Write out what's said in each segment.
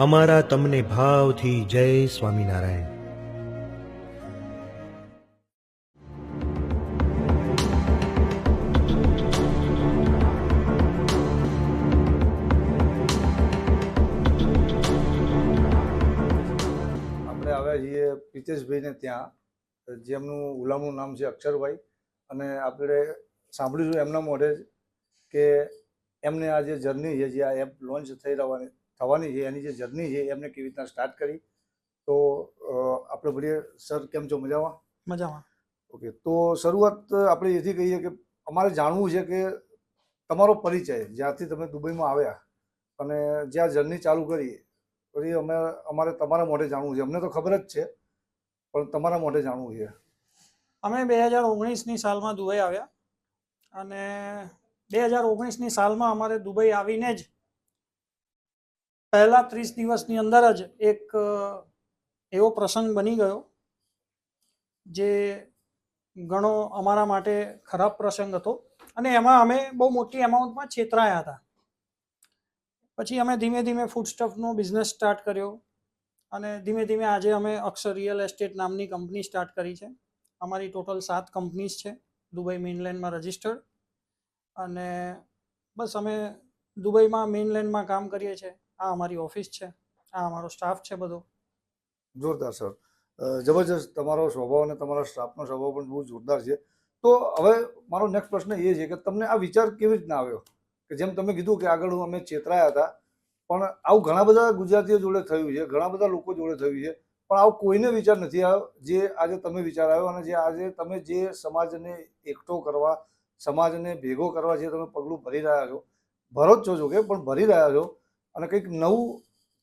અમારા તમને ભાવથી જય સ્વામિનારાયણ. આપણે આવ્યા છીએ પિતેશભાઈને ત્યાં, જેમનું ગુલામનું નામ છે અક્ષરભાઈ, અને આપણે સાંભળ્યું એમના મોઢે કે એમને આ જે જર્ની છે, જે આ એપ લોન્ચ થવાની છે, એની જે જર્ની છે એમને કેવી રીતના સ્ટાર્ટ કરી. તો આપણે ભણીએ. સર કેમ છો? મજામાં? મજામાં. ઓકે, તો શરૂઆત આપણે એથી કહીએ કે અમારે જાણવું છે કે તમારો પરિચય, જ્યાંથી તમે દુબઈમાં આવ્યા અને જ્યાં જર્ની ચાલુ કરી, પછી અમારે તમારા મોઢે જાણવું છે. અમને તો ખબર જ છે, પણ તમારા મોઢે જાણવું છે. અમે 2019ની સાલમાં દુબઈ આવ્યા, અને 2019ની સાલમાં અમારે દુબઈ આવીને જ પહેલા 30 દિવસની અંદર જ એક એવો પ્રસંગ બની ગયો જે ઘણો અમારા માટે ખરાબ પ્રસંગ હતો, અને એમાં અમે બહુ મોટી એમાઉન્ટમાં છેતરાયા હતા. પછી અમે ધીમે ધીમે ફૂડસ્ટફનો બિઝનેસ સ્ટાર્ટ કર્યો, અને ધીમે ધીમે આજે અમે અક્ષર રિયલ એસ્ટેટ નામની કંપની સ્ટાર્ટ કરી છે. અમારી ટોટલ 7 કંપનીઝ છે દુબઈ મેઇનલેન્ડમાં રજિસ્ટર્ડ, અને બસ અમે દુબઈમાં મેઇનલેન્ડમાં કામ કરીએ છીએ. આ અમારી ઓફિસ છે, આ અમારો સ્ટાફ છે બધો. જોરદાર સર, જબરજસ્ત. તમારો સ્વભાવ અને તમારા સ્ટાફનો સ્વભાવ પણ બહુ જોરદાર છે. તો હવે મારો નેક્સ્ટ પ્રશ્ન એ છે કે તમને આ વિચાર કેવી રીતના આવ્યો? કે જેમ તમે કીધું કે આગળ અમે છેતરાયા હતા, પણ આવું ઘણા બધા ગુજરાતીઓ જોડે થયું છે, ઘણા બધા લોકો જોડે થયું છે, પણ આવું કોઈને વિચાર નથી આવ્યો જે આજે તમે વિચાર આવ્યો, અને જે આજે તમે જે સમાજને એકઠો કરવા, સમાજને ભેગો કરવા જે તમે પગલું ભરી રહ્યા છો, ભરો જ છો કે પણ ભરી રહ્યા છો, અને કંઈક નવું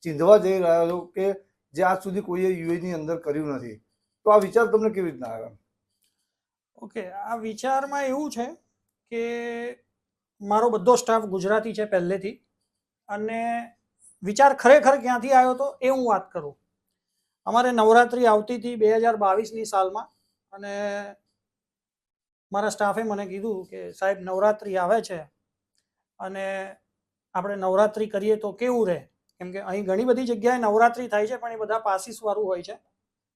ચીંધવા જઈ રહ્યા છો કે જે આજ સુધી કોઈએ યુએની અંદર કર્યું નથી. તો આ વિચાર તમને કેવી રીતના આવ્યો? ઓકે, આ વિચારમાં એવું છે કે મારો બધો સ્ટાફ ગુજરાતી છે પહેલેથી, અને વિચાર ખરેખર ક્યાંથી આવ્યો હતો એ હું વાત કરું. અમારે નવરાત્રિ આવતી હતી 2022ની સાલમાં, અને મારા સ્ટાફે મને કીધું કે સાહેબ નવરાત્રિ આવે છે અને આપણે નવરાત્રિ કરીએ તો કેવું રહે, કેમ કે અહીં ઘણી બધી જગ્યાએ નવરાત્રિ થાય છે, પણ એ બધા પાસીસવાળું હોય છે,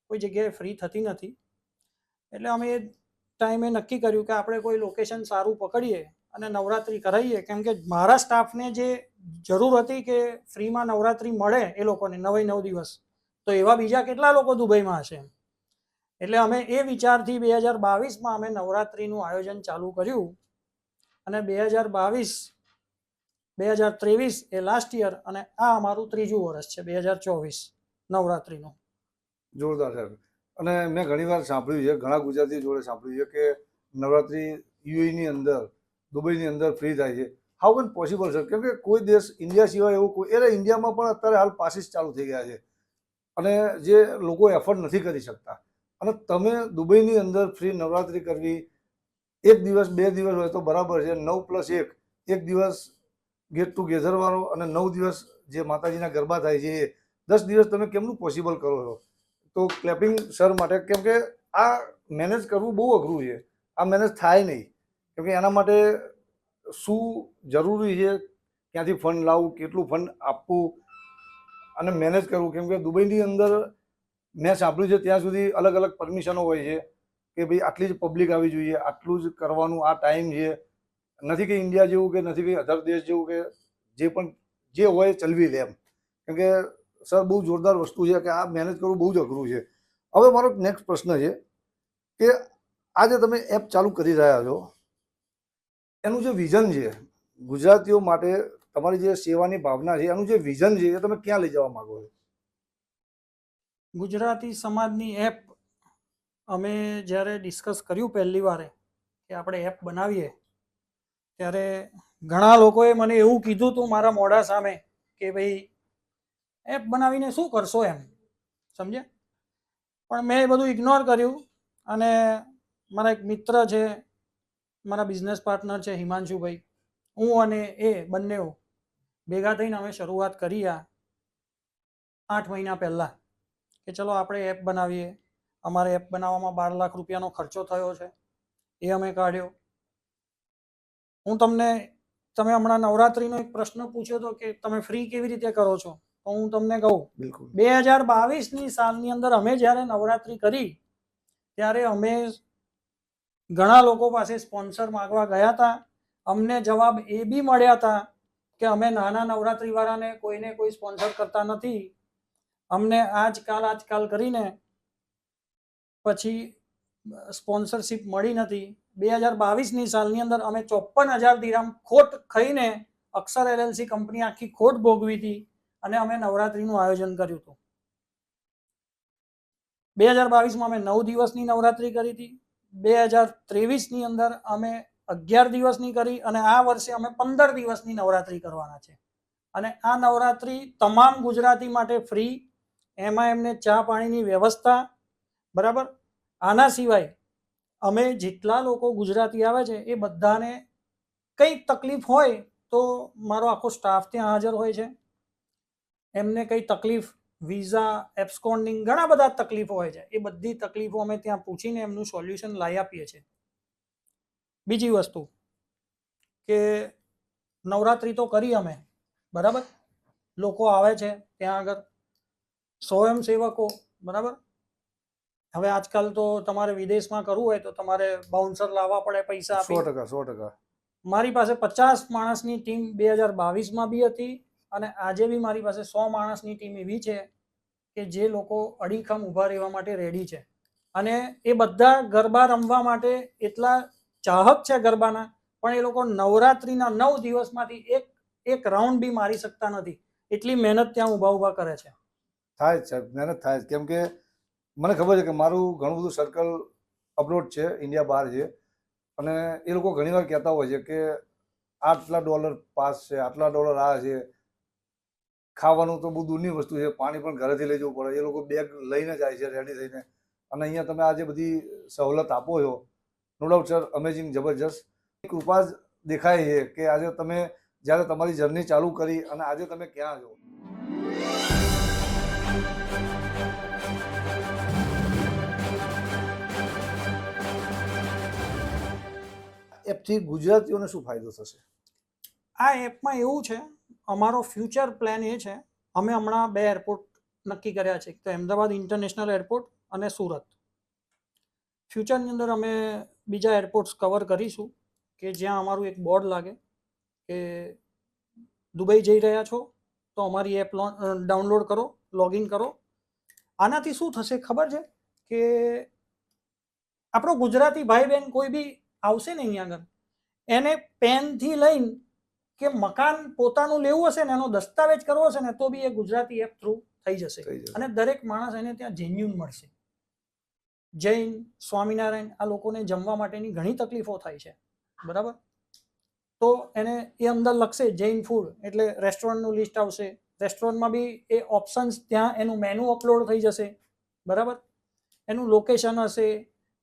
કોઈ જગ્યાએ ફ્રી થતી નથી. એટલે અમે એ ટાઈમે નક્કી કર્યું કે આપણે કોઈ લોકેશન સારું પકડીએ અને નવરાત્રિ કરાવીએ, કેમ કે મારા સ્ટાફને જે જરૂર હતી કે ફ્રીમાં નવરાત્રિ મળે એ લોકોને 9 દિવસ, તો એવા બીજા કેટલા લોકો દુબઈમાં હશે. એટલે અમે એ વિચારથી 2022માં અમે નવરાત્રિનું આયોજન ચાલુ કર્યું, અને 2023 એ લાસ્ટ યર, અને આ અમારું 3જું વર્ષ છે 2024 નવરાત્રિનું. જોરદાર સાહેબ. અને મેં ઘણી વાર સાંભળ્યું છે, ઘણા ગુજરાતી જોડે સાંભળ્યું છે કે નવરાત્રિ યુએની અંદર, દુબઈની અંદર ફ્રી થાય છે. How can possible sir? કેમ કે કોઈ દેશ ઇન્ડિયા સિવાય એવું કોઈ, એટલે ઇન્ડિયામાં પણ અત્યારે હાલ પાસીસ ચાલુ થઈ ગયા છે, અને જે લોકો એફોર્ડ નથી કરી શકતા, અને તમે દુબઈની અંદર ફ્રી નવરાત્રિ કરવી, 1 દિવસ 2 દિવસ હોય તો બરાબર છે, 9+1 એક દિવસ ગેટ ટુગેધર વાળો, અને 9 દિવસ જે માતાજીના ગરબા થાય છે એ 10 દિવસ તમે કેમનું પોસિબલ કરો છો? તો ક્લેપિંગ સર માટે, કેમ કે આ મેનેજ કરવું બહુ અઘરું છે. આ મેનેજ થાય નહીં, કેમ કે એના માટે શું જરૂરી છે, ક્યાંથી ફંડ લાવવું, કેટલું ફંડ આપવું અને મેનેજ કરવું. કેમ કે દુબઈની અંદર મેં સાંભળ્યું છે ત્યાં સુધી અલગ અલગ પરમિશનો હોય છે કે ભાઈ આટલી જ પબ્લિક આવી જોઈએ, આટલું જ કરવાનું, આ ટાઈમ છે. નથી કે ઇન્ડિયા જેવું, કે નથી કે અધર દેશ જેવું કે જે પણ જે હોય ચલવી લે એમ. કેમ કે સર બહુ જોરદાર વસ્તુ છે કે આ મેનેજ કરવું બહુ જ અઘરું છે. હવે મારો નેક્સ્ટ પ્રશ્ન છે કે આજે તમે એપ ચાલુ કરી રહ્યા છો, એનું જે વિઝન છે ગુજરાતીઓ માટે, તમારી જે સેવાની ભાવના છે, એનું જે વિઝન છે એ તમે ક્યાં લઈ જવા માંગો છો? ગુજરાતી સમાજની એપ અમે જ્યારે ડિસ્કસ કર્યું પહેલી વારે કે આપણે એપ બનાવીએ, ત્યારે ઘણા લોકોએ મને એવું કીધું હતું મારા મોઢા સામે કે ભાઈ એપ બનાવીને શું કરશો એમ, સમજ્યા? પણ મેં એ બધું ઇગ્નોર કર્યું, અને મારા એક મિત્ર છે, મારા બિઝનેસ પાર્ટનર છે હિમાંશુભાઈ, હું અને એ બંને ભેગા થઈને અમે શરૂઆત કરી આ 8 મહિના પહેલાં કે ચલો આપણે એપ બનાવીએ. અમારે એપ બનાવવામાં 12 લાખ રૂપિયાનો ખર્ચો થયો છે, એ અમે કાઢ્યો. તમે હમણાં નવરાત્રિનો એક પ્રશ્ન પૂછ્યો હતો કે તમે ફ્રી કેવી રીતે કરો છો, તો હું તમને કહું, બિલકુલ 2022ની સાલની અંદર અમે જ્યારે નવરાત્રી કરી ત્યારે અમે ઘણા લોકો પાસે સ્પોન્સર માંગવા ગયા હતા. અમને જવાબ એ બી મળ્યા હતા કે અમે નાના નવરાત્રી વાળાને કોઈને કોઈ સ્પોન્સર કરતા નથી. અમને આજકાલ કરીને પછી સ્પોન્સરશિપ મળી નથી. 2022ની સાલની અંદર અમે 54,000 દિરહામ ખોટ ખાઈને અક્ષર LLC કંપની આખી ખોટ ભોગવી હતી અને અમે નવરાત્રીનું આયોજન કર્યું હતું. 2022માં અમે 9 દિવસની નવરાત્રી કરી હતી. 2023ની અંદર અમે 11 દિવસની કરી અને આ વર્ષે અમે 15 દિવસની નવરાત્રી કરવાના છે. અને આ નવરાત્રી તમામ ગુજરાતી માટે ફ્રી, એમાં એમને ચા પાણીની વ્યવસ્થા, બરાબર. આના સિવાય અમે જેટલા લોકો ગુજરાતી આવે છે એ બધાને કંઈક તકલીફ હોય તો મારો આખો સ્ટાફ ત્યાં હાજર હોય છે. એમને કંઈ તકલીફ, વિઝા, એબ્સ્કોન્ડિંગ, ઘણા બધા તકલીફો હોય છે. એ બધી તકલીફો અમે ત્યાં પૂછીને એમનું સોલ્યુશન લાવી આપીએ છીએ. બીજી વસ્તુ કે નવરાત્રી તો કરી અમે, બરાબર. લોકો આવે છે ત્યાં આગળ, સ્વયંસેવકો, બરાબર. હવે આજકાલ તો તમારે વિદેશમાં કરવું હોય તો તમારે બાઉન્સર લાવવા પડે પૈસા આપી. 100%. મારી પાસે 50 માણસની ટીમ 2022માં બી હતી અને આજે બી મારી પાસે 100 માણસની ટીમ એવી છે કે જે લોકો અડીખમ ઊભા રહેવા માટે રેડી છે. અને એ બધા ગરબા રમવા માટે એટલા ચાહક છે ગરબાના, પણ એ લોકો નવરાત્રીના 9 દિવસમાંથી એક રાઉન્ડ બી મારી શકતા નથી. એટલી મહેનત ત્યાં ઊભા કરે છે. થાય જ સાહેબ, મહેનત થાય જ. કેમ કે મને ખબર છે કે મારું ઘણું બધું સર્કલ અબ્રોડ છે, ઇન્ડિયા બહાર છે, અને એ લોકો ઘણીવાર કહેતા હોય છે કે આટલા ડોલર પાસ છે, આટલા ડોલર આ છે. ખાવાનું તો બહુ દૂરની વસ્તુ છે, પાણી પણ ઘરેથી લઈ જવું પડે. એ લોકો બેગ લઈને જાય છે રેડી થઈને, અને અહીંયા તમે આ જે બધી સવલત આપો છો, નો ડાઉટ સર, અમેઝિંગ, જબરજસ્ત. કૃપા જ દેખાય છે કે આજે તમે જ્યારે તમારી જર્ની ચાલુ કરી અને આજે તમે ક્યાં છો. એપથી ગુજરાતીઓને શું ફાયદો થશે? આ એપમાં એવું છે, અમારો ફ્યુચર પ્લાન એ છે, અમે હમણાં 2 એરપોર્ટ નક્કી કર્યા છે, તો અમદાવાદ ઇન્ટરનેશનલ એરપોર્ટ અને સુરત. ફ્યુચરની અંદર અમે બીજા એરપોર્ટ્સ કવર કરીશું કે જ્યાં અમારું એક બોર્ડ લાગે કે દુબઈ જઈ રહ્યા છો તો અમારી એપ ડાઉનલોડ કરો, લોગિન કરો. આનાથી શું થશે ખબર છે કે આપણો ગુજરાતી ભાઈ બહેન કોઈ બી આવશે ને અહીંયા આગળ, એને પેનથી લઈને કે મકાન પોતાનું લેવું હશે ને, એનો દસ્તાવેજ કરવો હશે ને, તો બી એ ગુજરાતી એપ થ્રુ થઈ જશે. અને દરેક માણસ એને ત્યાં જેન્યુન મળશે. જૈન, સ્વામિનારાયણ, આ લોકોને જમવા માટેની ઘણી તકલીફો થાય છે, બરાબર. તો એને એ અંદર લખશે જૈન ફૂડ એટલે રેસ્ટોરન્ટનું લિસ્ટ આવશે. રેસ્ટોરન્ટમાં બી એ ઓપ્શન્સ, ત્યાં એનું મેનુ અપલોડ થઈ જશે, બરાબર. એનું લોકેશન હશે,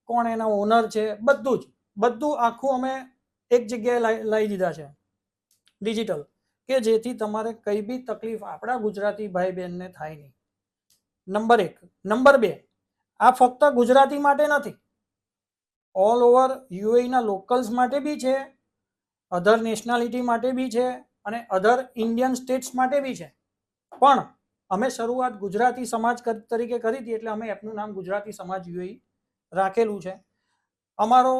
કોણ એના ઓનર છે, બધું આખું અમે એક જગ્યાએ લાવી દીધા છે ડિજિટલ, કે જેથી તમારે કઈ બી તકલીફ આપણા ગુજરાતી ભાઈ બહેનને થાય નહીં. નંબર 1. નંબર 2, આ ફક્ત ગુજરાતી માટે નથી, ઓલ ઓવર યુએઈના લોકલ્સ માટે બી છે, અધર નેશનાલિટી માટે બી છે, અને અધર ઇન્ડિયન સ્ટેટ્સ માટે બી છે. પણ અમે શરૂઆત ગુજરાતી સમાજ તરીકે કરી હતી, એટલે અમે એપનું નામ ગુજરાતી સમાજ યુએઈ રાખેલું છે. અમારો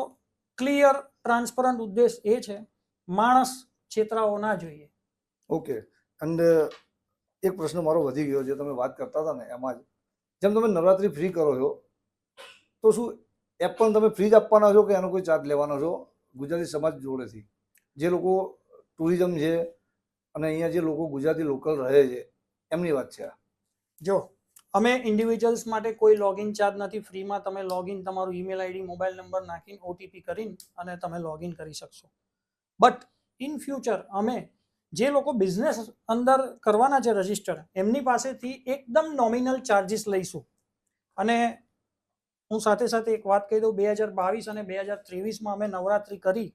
ક્લિયર, ટ્રાન્સપરન્ટ ઉદ્દેશ એ છે, માણસ છેતરાવો ના જોઈએ. ઓકે. એન્ડ એક પ્રશ્ન મારો વધી ગયો, જે તમે વાત કરતા હતા ને એમાં જ, જેમ તમે નવરાત્રી ફ્રી કરો છો, તો શું એપ પણ તમે ફ્રી જ આપવાના છો કે એનો કોઈ ચાર્જ લેવાનો છો ગુજરાતી સમાજ જોડેથી? જે લોકો ટુરિઝમ છે અને અહીંયા જે લોકો ગુજરાતી લોકલ રહે છે એમની વાત છે. જો અમે ઇન્ડિવિજ્યુઅલ્સ માટે કોઈ લોગિન ચાર્જ નથી, ફ્રીમાં તમે લોગિન, તમારું ઈમેલ આઈડી, મોબાઈલ નંબર નાખીને OTP કરીને અને તમે લોગિન કરી શકશો. બટ ઇન ફ્યુચર અમે જે લોકો બિઝનેસ અંદર કરવાના છે રજિસ્ટર, એમની પાસેથી એકદમ નોમિનલ ચાર્જીસ લઈશું. અને હું સાથે સાથે એક વાત કહી દઉં, 2022 અને 2023માં અમે નવરાત્રી કરી,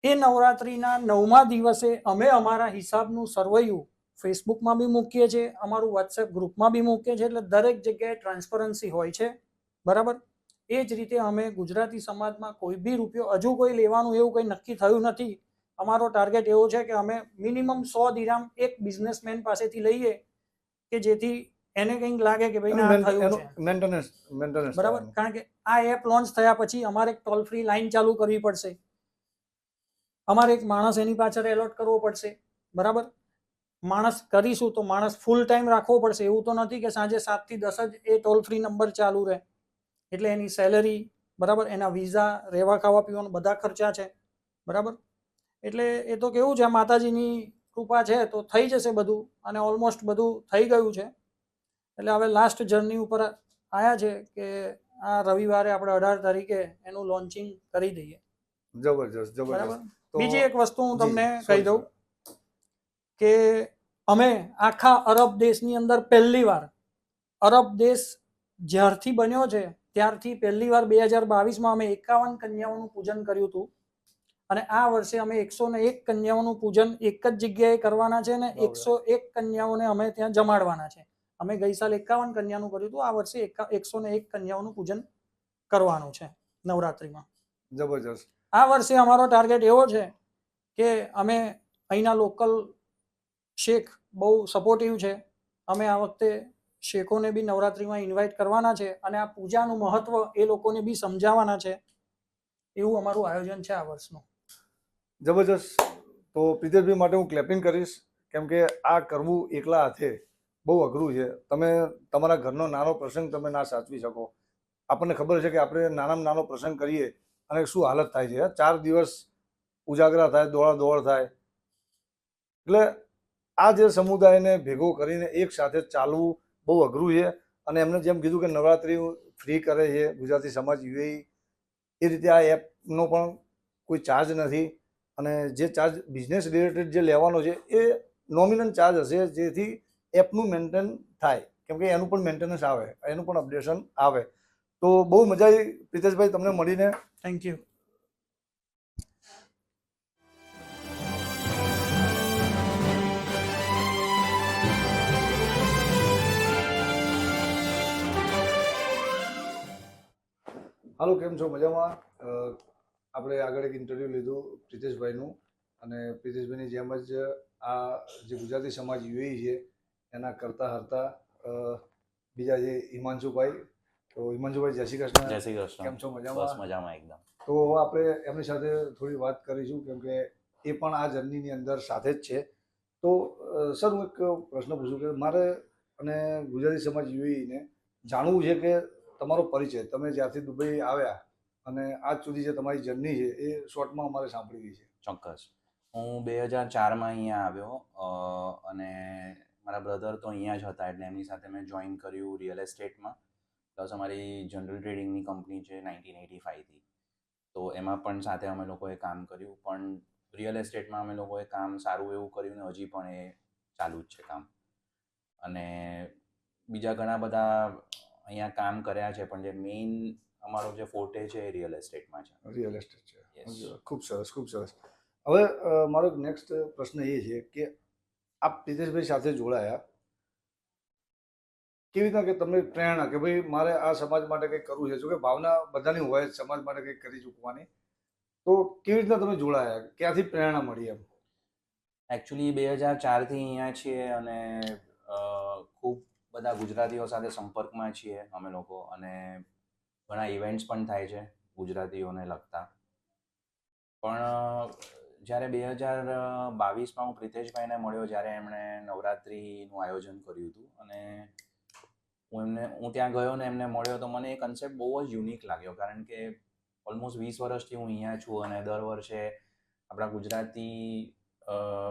એ નવરાત્રીના 9મા દિવસે અમે અમારા હિસાબનું સરવૈયું ફેસબુકમાં બી મૂકીએ છીએ, અમારું વોટ્સએપ ગ્રુપમાં બી મૂકીએ છીએ, એટલે દરેક જગ્યાએ ટ્રાન્સપરન્સી હોય છે, બરાબર. એ જ રીતે અમે ગુજરાતી સમાજમાં કોઈ બી રૂપિયો, હજુ કોઈ લેવાનું એવું કંઈ નક્કી થયું નથી, અમારો ટાર્ગેટ એવો છે કે અમે મિનિમમ 100 દિરહામ એક બિઝનેસમેન પાસેથી લઈએ કે જેથી એને કંઈક લાગે કે ભાઈ ના થયું છે, મેન્ટેનન્સ બરાબર. કારણ કે આ એપ લોન્ચ થયા પછી અમારે એક ટોલ ફ્રી લાઈન ચાલુ કરવી પડશે, અમારે એક માણસ એની પાછળ એલોટ કરવો પડશે, બરાબર. માણસ કરીશું તો માણસ ફૂલ ટાઈમ રાખવો પડશે. એવું તો નથી કે સાંજે 7 થી 10 જ એ ટોલ ફ્રી નંબર ચાલુ રહે. એટલે એની સેલરી, બરાબર, એના વિઝા, રહેવા ખાવા પીવાના બધા ખર્ચા છે, બરાબર. એટલે એ તો કેવું છે, માતાજીની કૃપા છે તો થઈ જશે બધું, અને ઓલમોસ્ટ બધું થઈ ગયું છે. એટલે હવે લાસ્ટ જર્ની ઉપર આવ્યા છે કે આ રવિવારે આપણે 18 તારીખે એનું લોન્ચિંગ કરી દઈએ. જબરજસ્ત બરાબર. જબરજસ્ત. તો બીજી એક વસ્તુ હું તમને જી, કહી દઉં કે અમે આખા અરબ દેશની અંદર પહેલી વાર, અરબ દેશ જ્યારથી બન્યો છે ત્યારથી પહેલી વાર 2022માં અમે 51 કન્યાઓનું પૂજન કર્યું હતું, અને આ વર્ષે અમે 101 કન્યાઓનું પૂજન એક જ જગ્યાએ કરવાના છે, અને 101 કન્યાઓને અમે ત્યાં જમાડવાના છે. અમે ગઈ સાલ 51 કન્યાનું કર્યું હતું, આ વર્ષે 101 કન્યાઓનું પૂજન કરવાનું છે નવરાત્રિમાં. જબરજસ્ત. આ વર્ષે અમારો ટાર્ગેટ એવો છે કે અમે અહીંના લોકલ શેખ બહુ સપોર્ટિવ છે. અમે આ વખતે શેખોને બી નવરાત્રિમાં ઇન્વાઇટ કરવાના છે, અને આ પૂજાનું મહત્વ એ લોકોને બી સમજાવવાના છે. એવું અમારું આયોજન છે આ વર્ષનું. જબરજસ્ત. તો પ્રિતેશભાઈ માટે હું ક્લેપિંગ કરીશ, કેમ કે આ કરવું એકલા હાથે બહુ અઘરું છે. તમે તમારા ઘરનો નાનો પ્રસંગ તમે ના સાચવી શકો. આપણને ખબર છે કે આપણે નાનામાં નાનો પ્રસંગ કરીએ અને શું હાલત થાય છે. 4 દિવસ ઉજાગરા થાય, દોડ થાય. એટલે આ જે સમુદાયને ભેગો કરીને એક સાથે ચાલવું બહુ અઘરું છે. અને એમને જેમ કીધું કે નવરાત્રિ ફ્રી કરે છે ગુજરાતી સમાજ યુએઈ, એ રીતે આ એપનો પણ કોઈ ચાર્જ નથી. અને જે ચાર્જ બિઝનેસ રિલેટેડ જે લેવાનો છે એ નોમિનલ ચાર્જ હશે, જેથી એપનું મેન્ટેન થાય, કેમ કે એનું પણ મેન્ટેનન્સ આવે, એનું પણ અપડેશન આવે. તો બહુ મજા આવી પ્રિતેશભાઈ તમને મળીને. Thank you. હાલો, કેમ છો? મજામાં? આપણે આગળ એક ઇન્ટરવ્યૂ લીધું પ્રિતેશભાઈનું, અને પ્રિતેશભાઈની જેમ જ આ જે ગુજરાતી સમાજ યુએઈ છે એના કરતા હરતા બીજા જે હિમાંશુભાઈ. તો હિમાંશુભાઈ, જય શ્રી કૃષ્ણ. જય શ્રી કૃષ્ણ. કેમ છો? મજામાં? બસ મજામાં એકદમ. તો આપણે એમની સાથે થોડી વાત કરીશું, કેમ કે એ પણ આ જર્નીની અંદર સાથે જ છે. તો સર, હું એક પ્રશ્ન પૂછું કે મારે અને ગુજરાતી સમાજ યુએઈને જાણવું છે કે તમારો પરિચય, તમે જ્યારથી દુબઈ આવ્યા અને આજ સુધી જે તમારી જર્ની છે એ શોર્ટમાં અમારે સાંભળવી છે. ચોક્કસ. હું 2004માં અહીંયા આવ્યો, અને મારા બ્રધર તો અહીંયા જ હતા, એટલે એમની સાથે મેં જોઈન કર્યું રિયલ એસ્ટેટમાં. પ્લસ અમારી જનરલ ટ્રેડિંગની કંપની છે 1985થી, તો એમાં પણ સાથે અમે લોકોએ કામ કર્યું. પણ રિયલ એસ્ટેટમાં અમે લોકોએ કામ સારું એવું કર્યું ને હજી પણ એ ચાલુ જ છે કામ. અને બીજા ઘણા બધા અહીંયા કામ કર્યા છે, પણ જે મેઇન અમારો જે ફોર્ટે છે એ રિયલ એસ્ટેટમાં છે. રિયલ એસ્ટેટ છે. Yes. ખૂબ સરસ, ખૂબ સરસ. હવે મારો નેક્સ્ટ પ્રશ્ન એ છે કે આપ પ્રિતેશભાઈ સાથે જોડાયા કેવી રીતના, કે તમને પ્રેરણા કે ભાઈ મારે આ સમાજ માટે કંઈક કરવું છે? જો કે ભાવના બધાની હોય જ સમાજ માટે કંઈક કરી ચૂકવાની, તો કેવી રીતના તમે જોડાયા, ક્યાંથી પ્રેરણા મળી એમ? એકચ્યુઅલી 2004થી અહીંયા છીએ, અને ખૂબ બધા ગુજરાતીઓ સાથે સંપર્કમાં છીએ અમે લોકો, અને ઘણા ઇવેન્ટ્સ પણ થાય છે ગુજરાતીઓને લગતા. પણ જ્યારે 2022માં હું પ્રિતેશભાઈને મળ્યો, જ્યારે એમણે નવરાત્રિનું આયોજન કર્યું હતું, અને હું ત્યાં ગયો ને એમને મળ્યો, તો મને એ કન્સેપ્ટ બહુ જ યુનિક લાગ્યો. કારણ કે ઓલમોસ્ટ 20 વર્ષથી હું અહીંયા છું, અને દર વર્ષે આપણા ગુજરાતી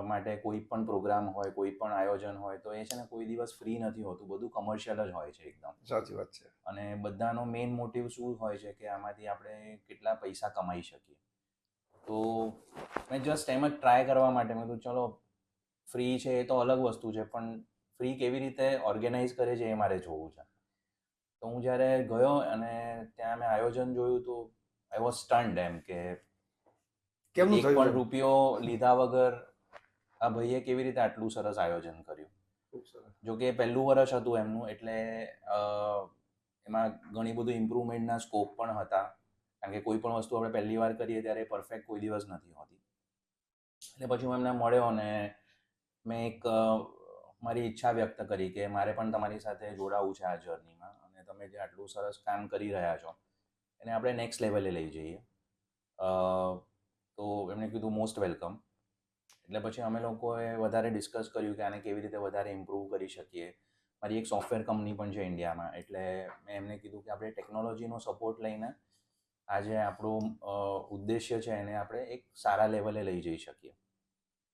માટે કોઈ પણ પ્રોગ્રામ હોય, કોઈ પણ આયોજન હોય, તો એ છે ને કોઈ દિવસ ફ્રી નથી હોતું, બધું કમર્શિયલ જ હોય છે એકદમ. સાચી વાત છે. અને બધાનો મેઇન મોટિવ શું હોય છે કે આમાંથી આપણે કેટલા પૈસા કમાઈ શકીએ. તો મેં જસ્ટ એમ જ ટ્રાય કરવા માટે મેં કીધું ચલો, ફ્રી છે એ તો અલગ વસ્તુ છે, પણ ફ્રી કેવી રીતે ઓર્ગેનાઇઝ કરે છે એ મારે જોવું છે. તો હું જ્યારે ગયો અને ત્યાં મેં આયોજન જોયું, તો આઈ વોઝ સ્ટન્ડ, એમ કે કેમનું એક થયું પણ એમ? રૂપિયો લીધા વગર આ ભાઈએ કેવી રીતે આટલું સરસ આયોજન કર્યું. ખૂબ સરસ. જો કે પહેલું વર્ષ હતું એમનું, એટલે એમાં ઘણી બધું ઇમ્પ્રુવમેન્ટના સ્કોપ પણ હતા, કારણ કે કોઈ પણ વસ્તુ આપણે પહેલી વાર કરીએ ત્યારે પરફેક્ટ કોઈ દિવસ નથી હોતી. એટલે પછી હું એમને મળ્યો અને મેં એક મારી ઈચ્છા વ્યક્ત કરી કે મારે પણ તમારી સાથે જોડાવું છે આ જર્નીમાં, અને તમે જે આટલું સરસ કામ કરી રહ્યા છો એને આપણે નેક્સ્ટ લેવલે લઈ જઈએ. તો એમણે કીધું મોસ્ટ વેલકમ. એટલે પછી અમે લોકોએ વધારે ડિસ્કસ કર્યું કે આને કેવી રીતે વધારે ઇમ્પ્રૂવ કરી શકીએ. મારી એક સોફ્ટવેર કંપની પણ છે ઇન્ડિયામાં, એટલે મેં એમને કીધું કે આપણે ટેકનોલોજીનો સપોર્ટ લઈને આ જે આપણું ઉદ્દેશ્ય છે એને આપણે એક સારા લેવલે લઈ જઈ શકીએ.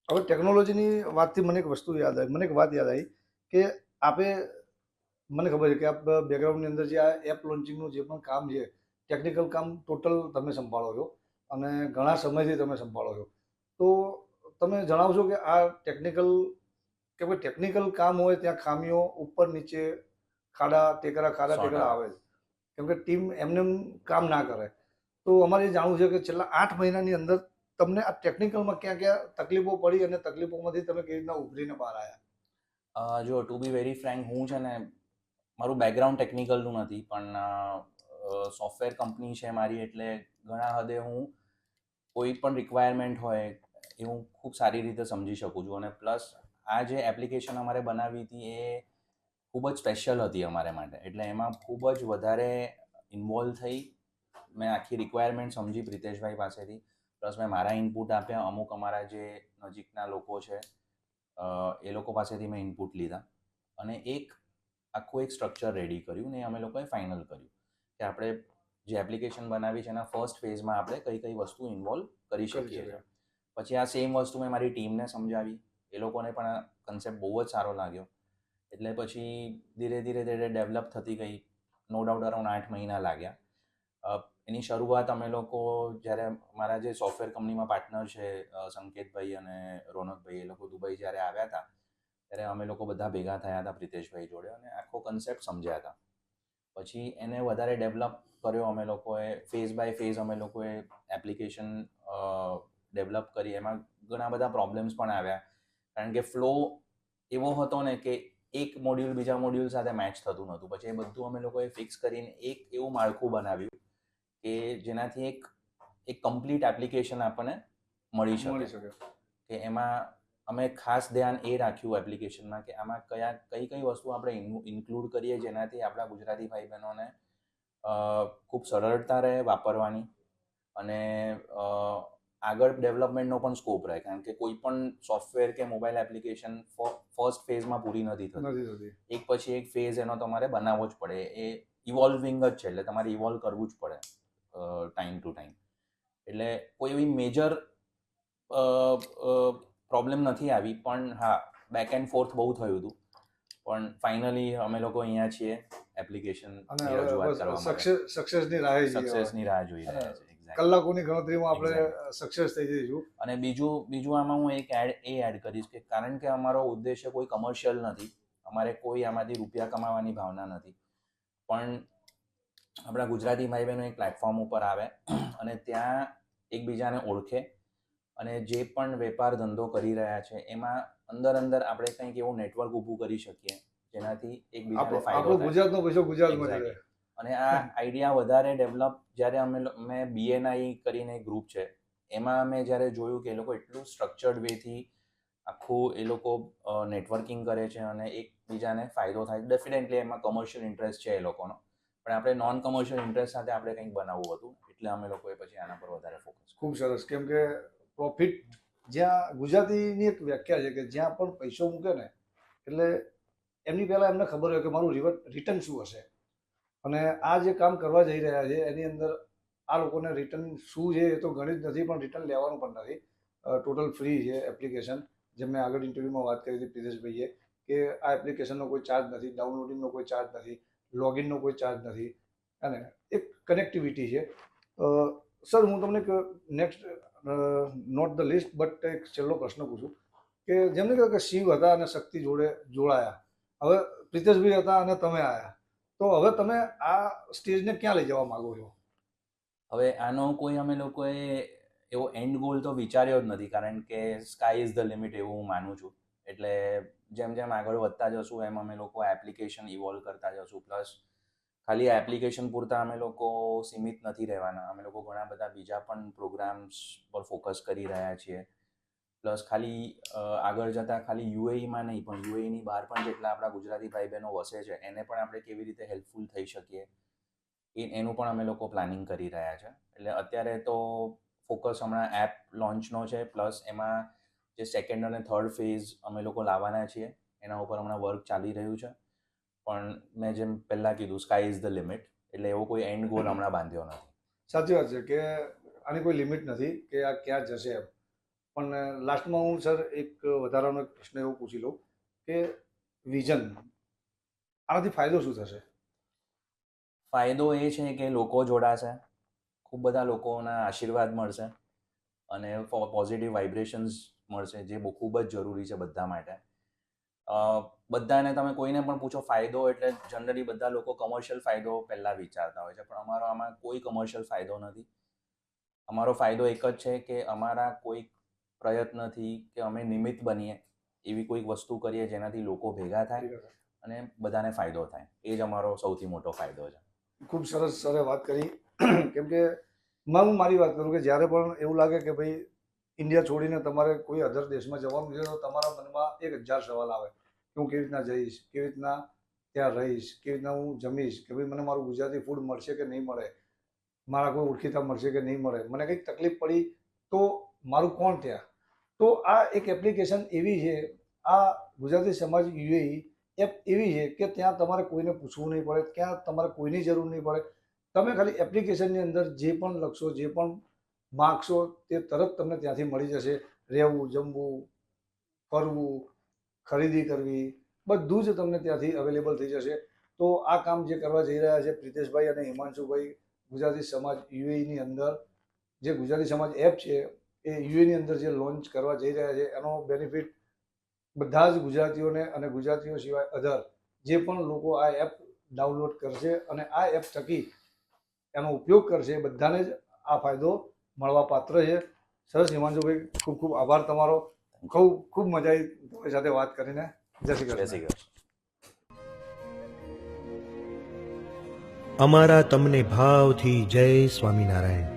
હવે ટેકનોલોજીની વાતથી મને એક વસ્તુ યાદ આવી, મને એક વાત યાદ આવી કે આપે, મને ખબર છે કે આપ બેકગ્રાઉન્ડની અંદર જે આ એપ લોન્ચિંગનું જે પણ કામ છે, ટેકનિકલ કામ ટોટલ તમે સંભાળો છો અને ઘણા સમયથી તમે સંભાળો છો. તો તમે જણાવશો કે આ ટેકનિકલ, કે ભાઈ ટેકનિકલ કામ હોય ત્યાં ખામીઓ ઉપર નીચે ખાડા ટેકરા આવે છે, કેમ કે ટીમ એમને કામ ના કરે. તો અમારે એ જાણવું છે કે છેલ્લા 8 મહિનાની અંદર તમને આ ટેકનિકલમાં ક્યાં ક્યાં તકલીફો પડી અને તકલીફોમાંથી તમે કેવી રીતના ઉભરીને બહાર આવ્યા? જો ટુ બી વેરી ફ્રેન્ક, હું છે ને, મારું બેકગ્રાઉન્ડ ટેકનિકલનું નથી, પણ સોફ્ટવેર કંપની છે મારી, એટલે ઘણા હદે હું કોઈ પણ રિક્વાયરમેન્ટ હોય એ હું ખૂબ સારી રીતે સમજી શકું છું. અને પ્લસ આ જે એપ્લિકેશન અમારે બનાવી હતી એ ખૂબ જ સ્પેશિયલ હતી અમારે માટે, એટલે એમાં ખૂબ જ વધારે ઇન્વોલ્વ થઈ મેં આખી રિક્વાયરમેન્ટ સમજી પ્રિતેશભાઈ પાસેથી, પ્લસ મેં મારા ઇનપુટ આપ્યા, અમુક અમારા જે નજીકના લોકો છે એ લોકો પાસેથી મેં ઇનપુટ લીધા અને આખું એક સ્ટ્રક્ચર રેડી કર્યું ને અમે લોકોએ ફાઇનલ કર્યું કે આપણે જે એપ્લિકેશન બનાવી છે એના ફર્સ્ટ ફેઝમાં આપણે કઈ કઈ વસ્તુ ઇન્વોલ્વ કરી શકીએ છીએ. પછી આ સેમ વસ્તુ મેં મારી ટીમને સમજાવી, એ લોકોને પણ આ કન્સેપ્ટ બહુ જ સારો લાગ્યો. એટલે પછી ધીરે ધીરે ડેવલપ થતી ગઈ. નો ડાઉટ અરાઉન્ડ 8 મહિના લાગ્યા. એની શરૂઆત અમે લોકો જ્યારે મારા જે સોફ્ટવેર કંપનીમાં પાર્ટનર છે સંકેતભાઈ અને રોનકભાઈ, એ લોકો દુબઈ જ્યારે આવ્યા હતા ત્યારે અમે લોકો બધા ભેગા થયા હતા પ્રિતેશભાઈ જોડે અને આખો કન્સેપ્ટ સમજ્યા હતા. પછી એને વધારે ડેવલપ કર્યો અમે લોકોએ, ફેઝ બાય ફેઝ અમે લોકોએ એપ્લિકેશન ડેવલપ કરી. એમાં ઘણા બધા પ્રોબ્લેમ્સ પણ આવ્યા, કારણ કે ફ્લો એવો હતો ને કે એક મોડ્યુલ બીજા મોડ્યુલ સાથે મેચ થતું નહોતું. પછી એ બધું અમે લોકોએ ફિક્સ કરીને એક એવું માળખું બનાવ્યું કે જેનાથી એક કમ્પ્લીટ એપ્લિકેશન આપણને મળી શકે. કે એમાં અમે ખાસ ધ્યાન એ રાખ્યું એપ્લિકેશનમાં કે આમાં કઈ કઈ વસ્તુ આપણે ઇન્ક્લુડ કરીએ જેનાથી આપણા ગુજરાતી ભાઈ બહેનોને ખૂબ સરળતા રહે વાપરવાની અને આગળ ડેવલપમેન્ટનો પણ સ્કોપ રહે, કારણ કે કોઈ પણ સોફ્ટવેર કે મોબાઈલ એપ્લિકેશન ફર્સ્ટ ફેઝમાં પૂરી નથી થતી. એક પછી એક ફેઝ એનો તમારે બનાવવો જ પડે. એ ઇવોલ્વિંગ જ છે, એટલે તમારે ઇવોલ્વ કરવું જ પડે ટાઈમ ટુ ટાઈમ. એટલે કોઈ એવી મેજર પ્રોબ્લેમ નથી આવી, પણ હા બેક એન્ડ ફોર્થ બહુ થયું હતું. પણ ફાઇનલી અમે લોકો અહીંયા છીએ એપ્લિકેશન રજૂઆત કરવા માટે. સક્સેસની રાહ જોઈ રહ્યા છે. કલાકોની ગણતરીમાં આપણે સક્સેસ થઈ જઈશું. અને બીજું આમાં હું એક એડ કરીશ કે કારણ કે અમારો ઉદ્દેશ્ય કોઈ કમર્શિયલ નથી, અમારે કોઈ આમાંથી રૂપિયા કમાવાની ભાવના નથી, પણ આપણા ગુજરાતી ભાઈ બહેનો એક પ્લેટફોર્મ ઉપર આવે અને ત્યાં એકબીજાને ઓળખે અને જે પણ વેપાર ધંધો કરી રહ્યા છે એમાં અંદર આપણે કંઈક એવું નેટવર્ક ઊભું કરી શકીએ જેનાથી એકબીજાને ફાયદો થાય. ગુજરાતનો પૈસો ગુજરાતમાં રહે. અને આ આઈડિયા વધારે ડેવલપ જ્યારે મેં BNI કરીને એક ગ્રુપ છે એમાં મેં જ્યારે જોયું કે એ લોકો એટલું સ્ટ્રક્ચર્ડ વેથી આખું એ લોકો નેટવર્કિંગ કરે છે અને એકબીજાને ફાયદો થાય. ડેફિનેટલી એમાં કમર્શિયલ ઇન્ટરેસ્ટ છે એ લોકોનો, પણ આપણે નોન કમર્શિયલ ઇન્ટરેસ્ટ સાથે આપણે કંઈક બનાવવું હતું, એટલે અમે લોકોએ પછી આના પર વધારે ફોકસ. ખૂબ સરસ, કેમ કે પ્રોફિટ જ્યાં, ગુજરાતીની એક વ્યાખ્યા છે કે જ્યાં પણ પૈસો મૂકે ને એટલે એમની પહેલાં એમને ખબર હોય કે મારું રિટર્ન શું હશે. અને આ જે કામ કરવા જઈ રહ્યા છે એની અંદર આ લોકોને રિટર્ન શું છે એ તો ગણિત નથી, પણ રિટર્ન લેવાનું પણ નથી. ટોટલ ફ્રી છે એપ્લિકેશન. જેમ મેં આગળ ઇન્ટરવ્યૂમાં વાત કરી હતી પ્રિતેશભાઈએ કે આ એપ્લિકેશનનો કોઈ ચાર્જ નથી, ડાઉનલોડિંગનો કોઈ ચાર્જ નથી, લોગિનનો કોઈ ચાર્જ નથી, અને એક કનેક્ટિવિટી છે. સર, હું તમને next note the list but એક છેલ્લો પ્રશ્ન પૂછું કે જેમને કહ્યું કે શિવ હતા અને શક્તિ જોડે જોડાયા, હવે પ્રિતેશભાઈ હતા અને તમે આવ્યા, તો હવે તમે આ સ્ટેજને ક્યાં લઈ જવા માંગો છો? હવે આનો કોઈ અમે લોકોએ એવો એન્ડ ગોલ તો વિચાર્યો જ નથી, કારણ કે સ્કાય ઇઝ ધ લિમિટ એવું હું માનું છું. એટલે જેમ જેમ આગળ વધતા જશું એમ અમે લોકો એપ્લિકેશન ઇવોલ્વ કરતા જશું. પ્લસ ખાલી આ એપ્લિકેશન પૂરતા અમે લોકો સીમિત નથી રહેવાના, અમે લોકો ઘણા બધા બીજા પણ પ્રોગ્રામ્સ પર ફોકસ કરી રહ્યા છીએ. પ્લસ ખાલી આગળ જતાં ખાલી યુએઈમાં નહીં પણ યુએઈની બહાર પણ જેટલા આપણા ગુજરાતી ભાઈ બહેનો વસે છે એને પણ આપણે કેવી રીતે હેલ્પફુલ થઈ શકીએ એનું પણ અમે લોકો પ્લાનિંગ કરી રહ્યા છે. એટલે અત્યારે તો ફોકસ હમણાં એપ લોન્ચનો છે, પ્લસ એમાં જે સેકન્ડ અને થર્ડ ફેઝ અમે લોકો લાવવાના છીએ એના ઉપર હમણાં વર્ક ચાલી રહ્યું છે. પણ મેં જેમ પહેલાં કીધું, સ્કાય ઇઝ ધ લિમિટ, એટલે એવો કોઈ એન્ડ ગોલ હમણાં બાંધ્યો નથી. સાચી વાત છે કે આની કોઈ લિમિટ નથી કે આ ક્યાં જશે એમ. પણ લાસ્ટમાં હું સર એક વધારાનો એક પ્રશ્ન એવો પૂછી લઉં કે વિઝન, આનાથી ફાયદો શું થશે? ફાયદો એ છે કે લોકો જોડાશે, ખૂબ બધા લોકોના આશીર્વાદ મળશે અને પોઝિટિવ વાઇબ્રેશન્સ મળશે, જે ખૂબ જ જરૂરી છે બધા માટે. બધાને તમે કોઈને પણ પૂછો ફાયદો એટલે જનરલી બધા લોકો કમર્શિયલ ફાયદો પહેલાં વિચારતા હોય છે, પણ અમારો આમાં કોઈ કમર્શિયલ ફાયદો નથી. અમારો ફાયદો એક જ છે કે અમારા કોઈ પ્રયત્નથી કે અમે નિમિત્ત બનીએ એવી કોઈક વસ્તુ કરીએ જેનાથી લોકો ભેગા થાય અને બધાને ફાયદો થાય. એ જ અમારો સૌથી મોટો ફાયદો છે. ખૂબ સરસ સરે વાત કરી. કેમ કે હું મારી વાત કરું કે જ્યારે પણ એવું લાગે કે ભાઈ ઇન્ડિયા છોડીને તમારે કોઈ અધર દેશમાં જવાનું છે તો તમારા મનમાં 1000 સવાલ આવે કે હું કેવી રીતના જઈશ, કેવી રીતના ત્યાં રહીશ, કેવી રીતના હું જમીશ, કે ભાઈ મને મારું ગુજરાતી ફૂડ મળશે કે નહીં મળે, મારા કોઈ ઓળખીતા મળશે કે નહીં મળે, મને કંઈક તકલીફ પડી તો મારું કોણ ત્યાં. તો આ એક એપ્લિકેશન એવી છે, આ ગુજરાતી સમાજ યુએઈ એપ એવી છે કે ત્યાં તમારે કોઈને પૂછવું નહીં પડે, ત્યાં તમારે કોઈની જરૂર નહીં પડે. તમે ખાલી એપ્લિકેશનની અંદર જે પણ લખશો, જે પણ માગશો તે તરત તમને ત્યાંથી મળી જશે. રહેવું, જમવું, ફરવું, ખરીદી કરવી, બધું જ તમને ત્યાંથી અવેલેબલ થઈ જશે. તો આ કામ જે કરવા જઈ રહ્યા છે પ્રિતેશભાઈ અને હિમાંશુભાઈ, ગુજરાતી સમાજ યુએઈની અંદર જે ગુજરાતી સમાજ એપ છે એ યુએઈની અંદર જે લોન્ચ કરવા જઈ રહ્યા છે, એનો બેનિફિટ બધા જ ગુજરાતીઓને અને ગુજરાતીઓ સિવાય અધર જે પણ લોકો આ એપ ડાઉનલોડ કરશે અને આ એપ થકી એનો ઉપયોગ કરશે, બધાને જ આ ફાયદો મળવા પાત્ર છે. સરસ હિમાંશુભાઈ, ખૂબ ખૂબ આભાર તમારો. ખૂબ મજા આવી તમારી સાથે વાત કરીને. જય શ્રી કૃષ્ણ. અમારા તમને ભાવથી જય સ્વામિનારાયણ.